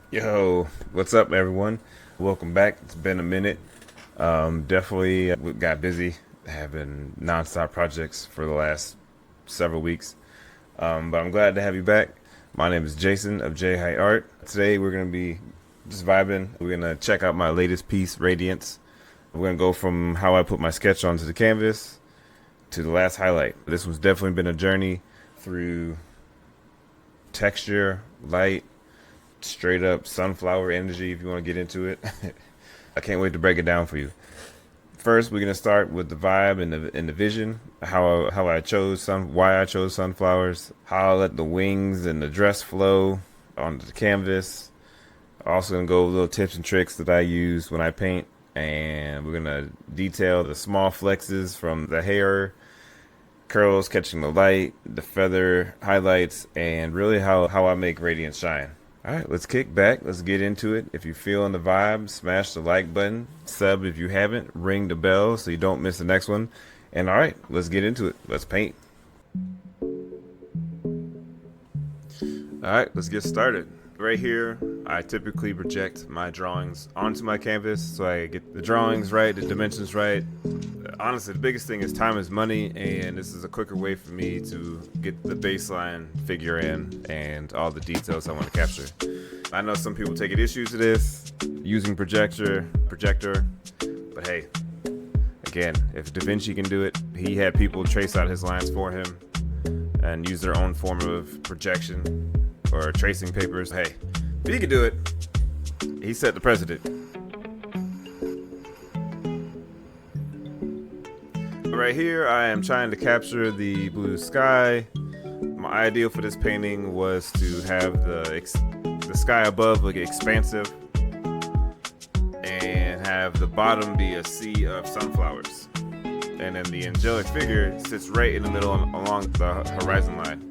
Yo, what's up, everyone? Welcome back. It's been a minute. Definitely we got busy having nonstop projects for the last several weeks. But I'm glad to have you back. My name is Jason of J.Height Art. Today we're going to be just vibing. We're going to check out my latest piece, Radiance. We're going to go from how I put my sketch onto the canvas to the last highlight. This one's definitely been a journey through texture, light, straight up sunflower energy if you want to get into it. I can't wait to break it down for you. First, we're gonna start with the vibe and the vision, how I chose why I chose sunflowers, how I let the wings and the dress flow onto the canvas. Also gonna go over little tips and tricks that I use when I paint, and we're gonna detail the small flexes from the hair curls catching the light, the feather highlights, and really how I make Radiance shine. All right, let's kick back. Let's get into it. If you're feeling the vibe, smash the like button. Sub if you haven't. Ring the bell so you don't miss the next one. And all right, let's get into it. Let's paint. All right, let's get started. Right here, I typically project my drawings onto my canvas so I get the drawings right, the dimensions right. Honestly, the biggest thing is time is money, and this is a quicker way for me to get the baseline figure in and all the details I want to capture. I know some people take issues to this using projector, but hey, again, if Da Vinci can do it, he had people trace out his lines for him and use their own form of projection or tracing papers. Hey, if he could do it, he set the precedent. Right here, I am trying to capture the blue sky. My ideal for this painting was to have the sky above look expansive and have the bottom be a sea of sunflowers. And then the angelic figure sits right in the middle along the horizon line.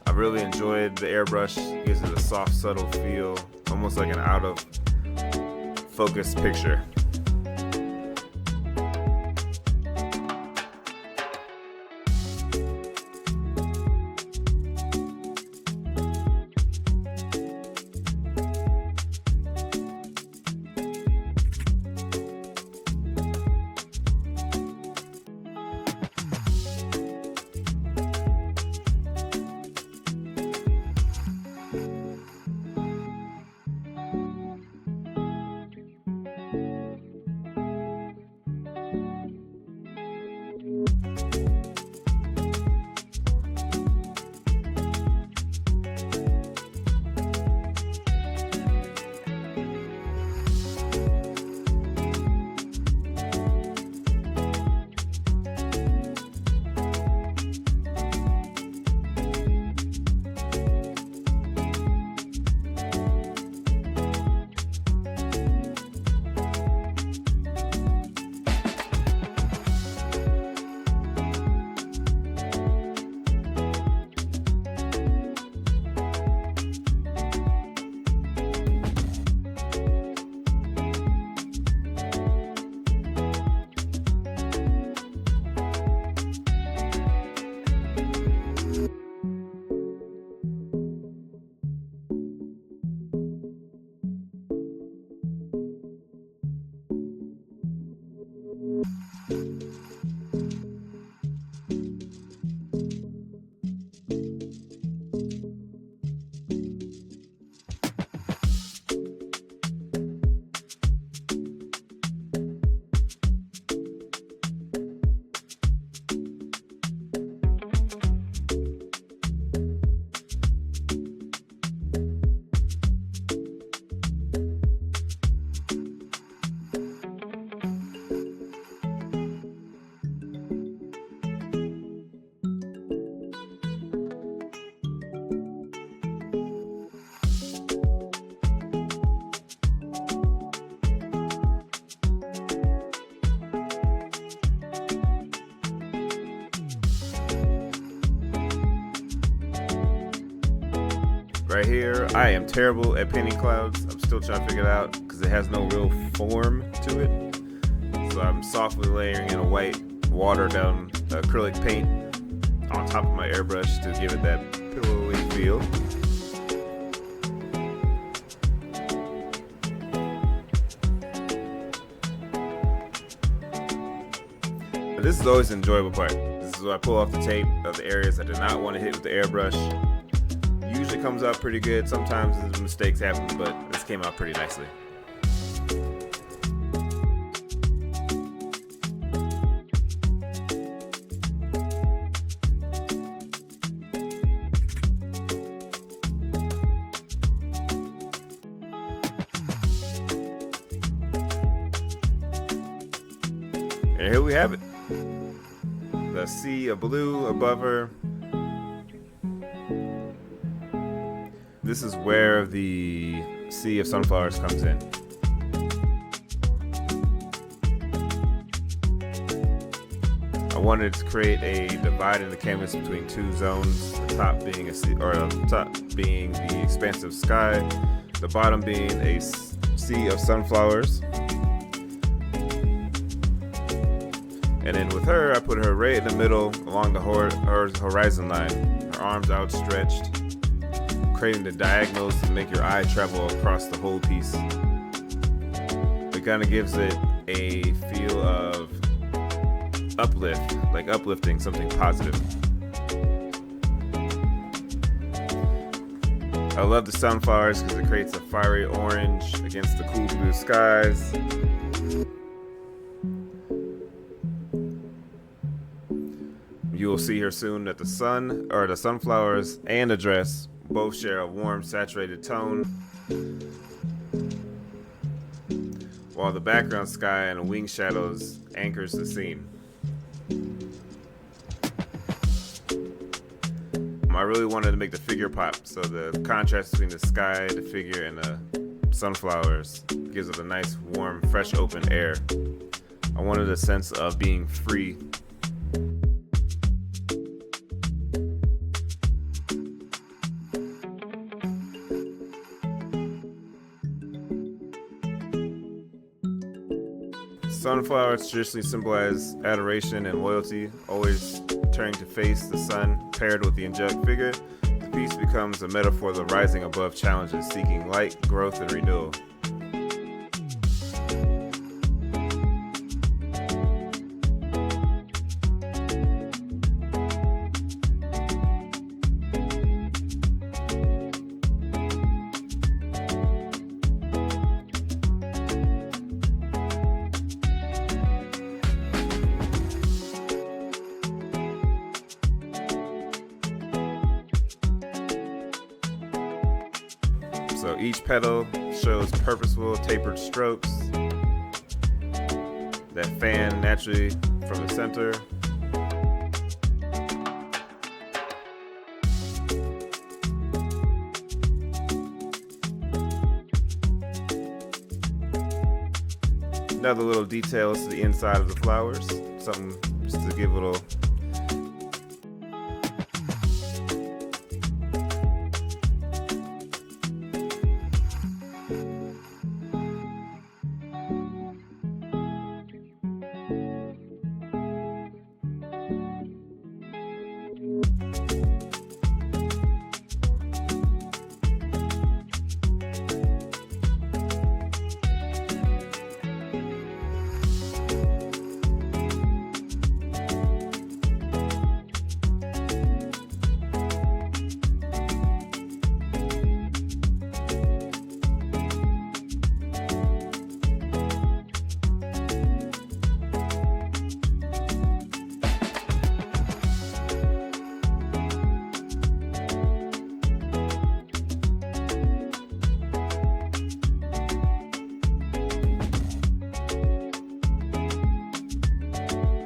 I really enjoyed the airbrush. It gives it a soft, subtle feel, almost like an out of focus picture. Right here, I am terrible at painting clouds. I'm still trying to figure it out because it has no real form to it. So I'm softly layering in a white watered down acrylic paint on top of my airbrush to give it that pillowy feel. But this is always the enjoyable part. This is where I pull off the tape of the areas I did not want to hit with the airbrush. Usually comes out pretty good. Sometimes mistakes happen, but this came out pretty nicely. And here we have it. The sea of blue above her. This is where the sea of sunflowers comes in. I wanted to create a divide in the canvas between two zones, the top being a sea, or the top being the expansive sky, the bottom being a sea of sunflowers. And then with her, I put her right in the middle along the horizon line, her arms outstretched, creating the diagonals to make your eye travel across the whole piece. It kind of gives it a feel of uplift, like uplifting something positive. I love the sunflowers because it creates a fiery orange against the cool blue skies. You will see here soon that the sunflowers and the dress both share a warm, saturated tone, while the background sky and the wing shadows anchors the scene. I really wanted to make the figure pop, so the contrast between the sky, the figure, and the sunflowers gives it a nice, warm, fresh, open air. I wanted a sense of being free. Sunflowers traditionally symbolize adoration and loyalty, always turning to face the sun, paired with the angelic figure. The piece becomes a metaphor of the rising above challenges, seeking light, growth, and renewal. So each petal shows purposeful, tapered strokes that fan naturally from the center. Another little detail is to the inside of the flowers, something just to give a little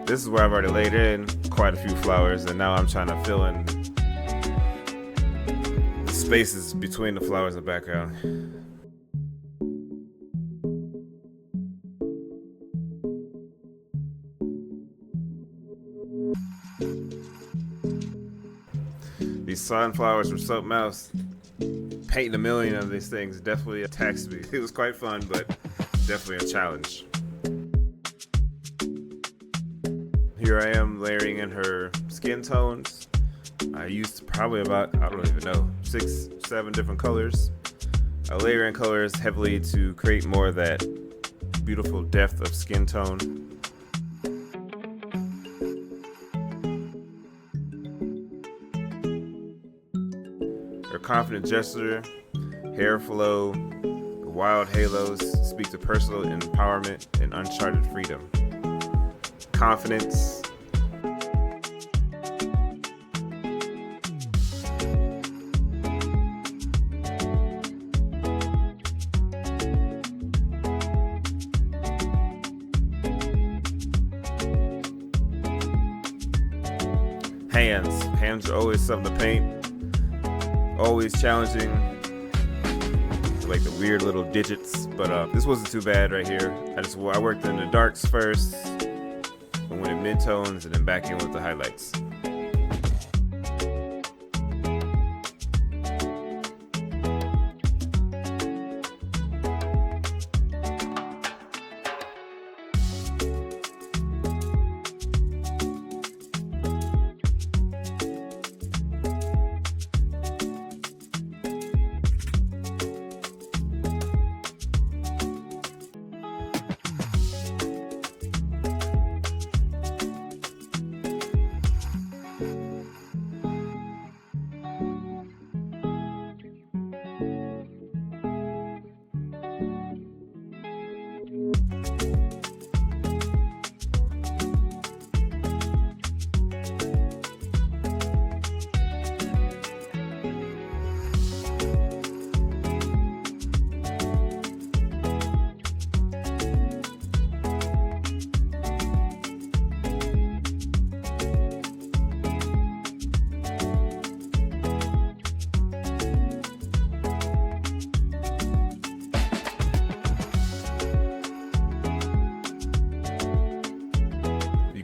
This is where I've already laid in quite a few flowers, and now I'm trying to fill in the spaces between the flowers in the background. These sunflowers from Soap Mouse, painting a million of these things definitely taxed me. It was quite fun, but definitely a challenge. Here I am layering in her skin tones. I used probably about, I don't even know, 6, 7 different colors. I layer in colors heavily to create more of that beautiful depth of skin tone. Her confident gesture, hair flow, wild halos speak to personal empowerment and uncharted freedom. Confidence. Hands are always something to paint. Always challenging. Like the weird little digits, but this wasn't too bad right here. I worked in the darks first, and went in mid-tones, and then back in with the highlights.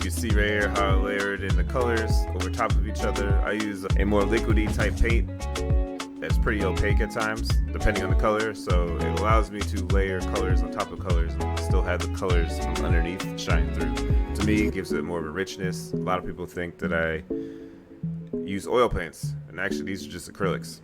See right here how I layered in the colors over top of each other. I use a more liquidy type paint that's pretty opaque at times, depending on the color. So it allows me to layer colors on top of colors and still have the colors from underneath shine through. To me, it gives it more of a richness. A lot of people think that I use oil paints, and actually these are just acrylics.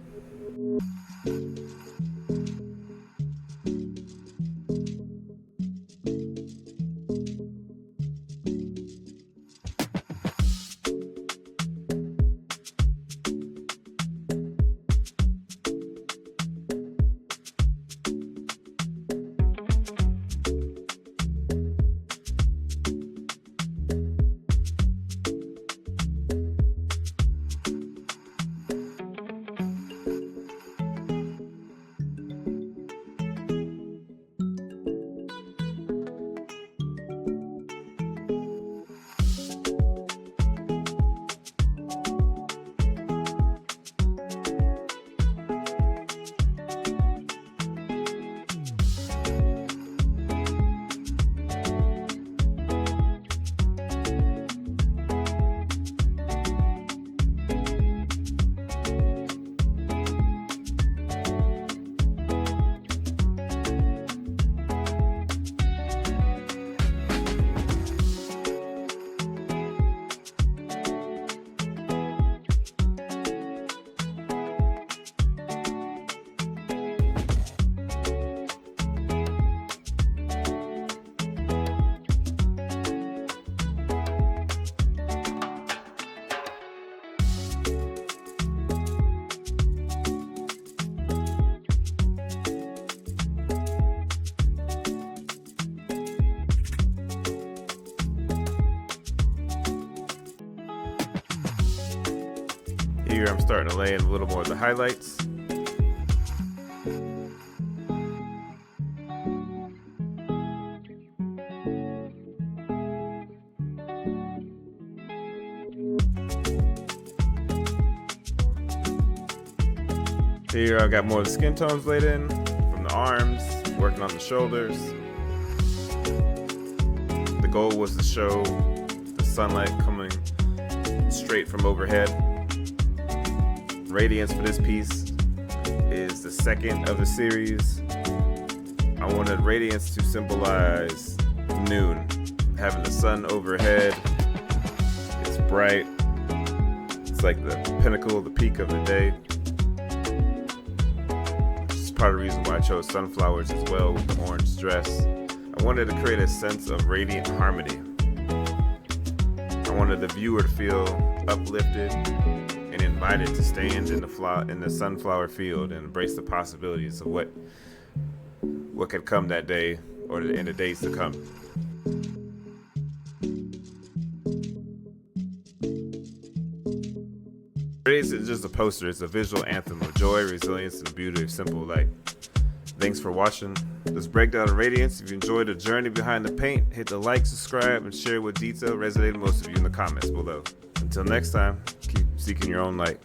Here I'm starting to lay in a little more of the highlights. Here I've got more of the skin tones laid in from the arms, working on the shoulders. The goal was to show the sunlight coming straight from overhead. Radiance for this piece is the second of the series. I wanted Radiance to symbolize noon, having the sun overhead. It's bright. It's like the pinnacle, the peak of the day. This is part of the reason why I chose sunflowers as well with the orange dress. I wanted to create a sense of radiant harmony. I wanted the viewer to feel uplifted and invited to stand in the sunflower field and embrace the possibilities of what could come that day or in the days to come. Radiance is just a poster. It's a visual anthem of joy, resilience, and the beauty of simple light. Thanks for watching this breakdown of Radiance. If you enjoyed the journey behind the paint, hit the like, subscribe, and share what detail resonated most of you in the comments below. Until next time, keep seeking your own light.